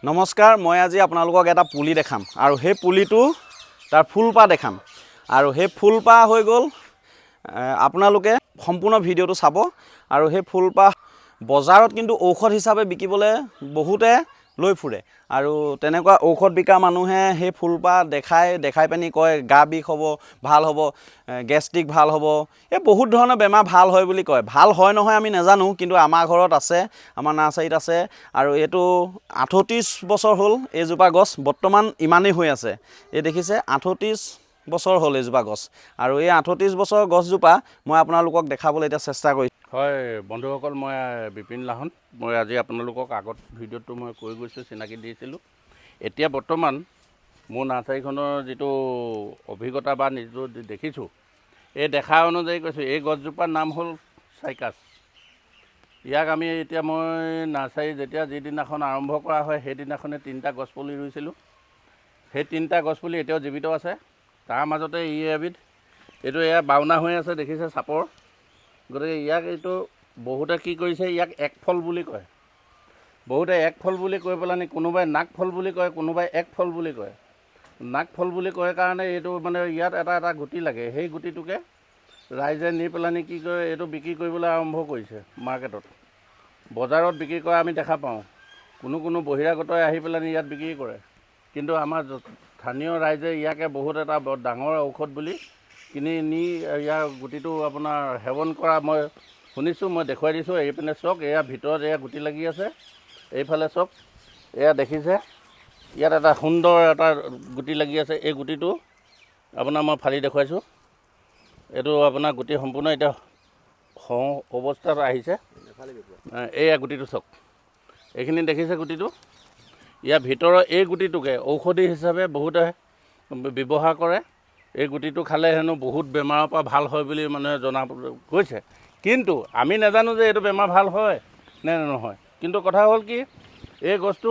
নমস্কাৰ, মই আজি আপোনালোকক এটা পুলি দেখাম আৰু সেই পুলিটো তাৰ ফুলপাহ দেখাম আৰু সেই ফুলপাহ হৈ গ'ল আপোনালোকে সম্পূৰ্ণ ভিডিঅ'টো চাব আৰু সেই ফুলপাহ বজাৰত কিন্তু ঔষধ হিচাপে বিকিবলৈ বহুতে লৈ ফুৰে আৰু তেনেকুৱা ঔষধ বিকা মানুহে সেই ফুলপাহ দেখাই পানি কয় গা বিষ হ'ব, ভাল হ'ব, গেষ্ট্ৰিক ভাল হ'ব, এই বহুত ধৰণৰ বেমাৰ ভাল হয় বুলি কয়। ভাল হয় নহয় আমি নাজানো, কিন্তু আমাৰ ঘৰত আছে, আমাৰ নাৰ্চাৰীত আছে আৰু এইটো 38 বছৰ হ'ল এইজোপা গছ, বৰ্তমান ইমানেই হৈ আছে। এই দেখিছে 38 বছৰ হ'ল এইজোপা গছ আৰু এই 38 বছৰ গছজোপা মই আপোনালোকক দেখাবলৈ এতিয়া চেষ্টা কৰিছোঁ। হয় বন্ধুসকল, মই বিপিন লাহন। মই আজি আপোনালোকক আগত ভিডিঅ'টো মই কৈ গৈছোঁ, চিনাকি দিছিলোঁ। এতিয়া বৰ্তমান মোৰ নাৰ্চাৰীখনৰ যিটো অভিজ্ঞতা বা যিটো দেখিছোঁ, এই দেখা অনুযায়ী কৈছোঁ, এই গছজোপাৰ নাম হ'ল চাইকাছ। ইয়াক আমি এতিয়া মই নাৰ্চাৰী যেতিয়া যিদিনাখন আৰম্ভ কৰা হয় সেইদিনাখনে 3টা গছপুলি ৰুইছিলোঁ। সেই 3টা গছপুলি এতিয়াও জীৱিত আছে। তাৰ মাজতে এবিধ এইটো এয়া বাওনা হৈ আছে, দেখিছে চাপৰ। গতিকে ইয়াক এইটো বহুতে কি কৰিছে, ইয়াক এক ফল বুলি কয়। বহুতে এক ফল বুলি কৈ পেলানি, কোনোবাই নাক ফল বুলি কয়, কোনোবাই এক ফল বুলি কয়। নাক ফল বুলি কয় কাৰণে এইটো মানে ইয়াত এটা এটা গুটি লাগে। সেই গুটিটোকে ৰাইজে নি পেলানি কি কৰে, এইটো বিক্ৰী কৰিবলৈ আৰম্ভ কৰিছে মাৰ্কেটত। বজাৰত বিক্ৰী কৰা আমি দেখা পাওঁ। কোনো বহিৰাগতই আহি পেলানি ইয়াত বিক্ৰী কৰে, কিন্তু আমাৰ স্থানীয় ৰাইজে ইয়াকে বহুত এটা বৰ ডাঙৰ ঔষধ বুলি কিনি নি ইয়াৰ গুটিটো আপোনাৰ সেৱন কৰা মই শুনিছোঁ। মই দেখুৱাই দিছোঁ। এইপিনে চাওক, এয়া ভিতৰত এয়া গুটি লাগি আছে। এইফালে চাওক, এয়া দেখিছে ইয়াত এটা সুন্দৰ এটা গুটি লাগি আছে। এই গুটিটো আপোনাৰ মই ফালি দেখুৱাইছোঁ। এইটো আপোনাৰ গুটি সম্পূৰ্ণ এতিয়া অৱস্থাত আহিছে। এয়া গুটিটো চাওক, এইখিনি দেখিছে গুটিটো। ইয়াৰ ভিতৰৰ এই গুটিটোকে ঔষধি হিচাপে বহুতে ব্যৱহাৰ কৰে। এই গুটিটো খালে হেনো বহুত বেমাৰৰ পৰা ভাল হয় বুলি মানুহে জনা গৈছে, কিন্তু আমি নাজানো যে এইটো বেমাৰ ভাল হয় নে নহয়। কিন্তু কথা হ'ল কি, এই গছটো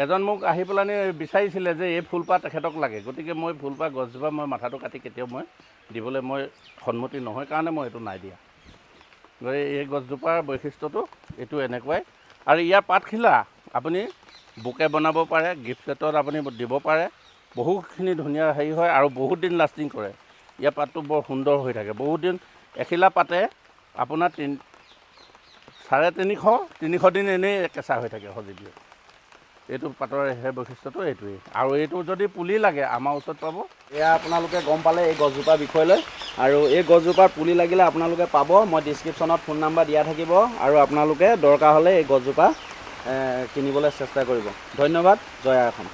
এজন মোক আহি পেলানি বিচাৰিছিলে যে এই ফুলপাহ তেখেতক লাগে। গতিকে মই ফুলপাহ গছজোপা মই মাথাটো কাটি কেতিয়াও মই দিবলৈ মই সন্মতি নহয় কাৰণে মই এইটো নাই দিয়া। গতিকে এই গছজোপাৰ বৈশিষ্ট্যটো এইটো এনেকুৱাই। আৰু ইয়াৰ পাতখিলা আপুনি বুকে বনাব পাৰে, গিফ্ট ছেটত আপুনি দিব পাৰে। বহুতখিনি ধুনীয়া হেৰি হয় আৰু বহুত দিন লাষ্টিং কৰে। ইয়াৰ পাতটো বৰ সুন্দৰ হৈ থাকে। বহুত দিন এখিলা পাতে আপোনাৰ 350 দিন এনেই কেঁচা হৈ থাকে সজি দিয়ে। এইটো পাতৰ সেই বৈশিষ্ট্যটো এইটোৱেই। আৰু এইটো যদি পুলি লাগে আমাৰ ওচৰত পাব। এয়া আপোনালোকে গম পালে এই গছজোপাৰ বিষয় লৈ, আৰু এই গছজোপাৰ পুলি লাগিলে আপোনালোকে পাব। মই ডিছক্ৰিপশ্যনত ফোন নাম্বাৰ দিয়া থাকিব আৰু আপোনালোকে দৰকাৰ হ'লে এই গছজোপা কিনিবলৈ চেষ্টা কৰিব। ধন্যবাদ। জয় আই অসম।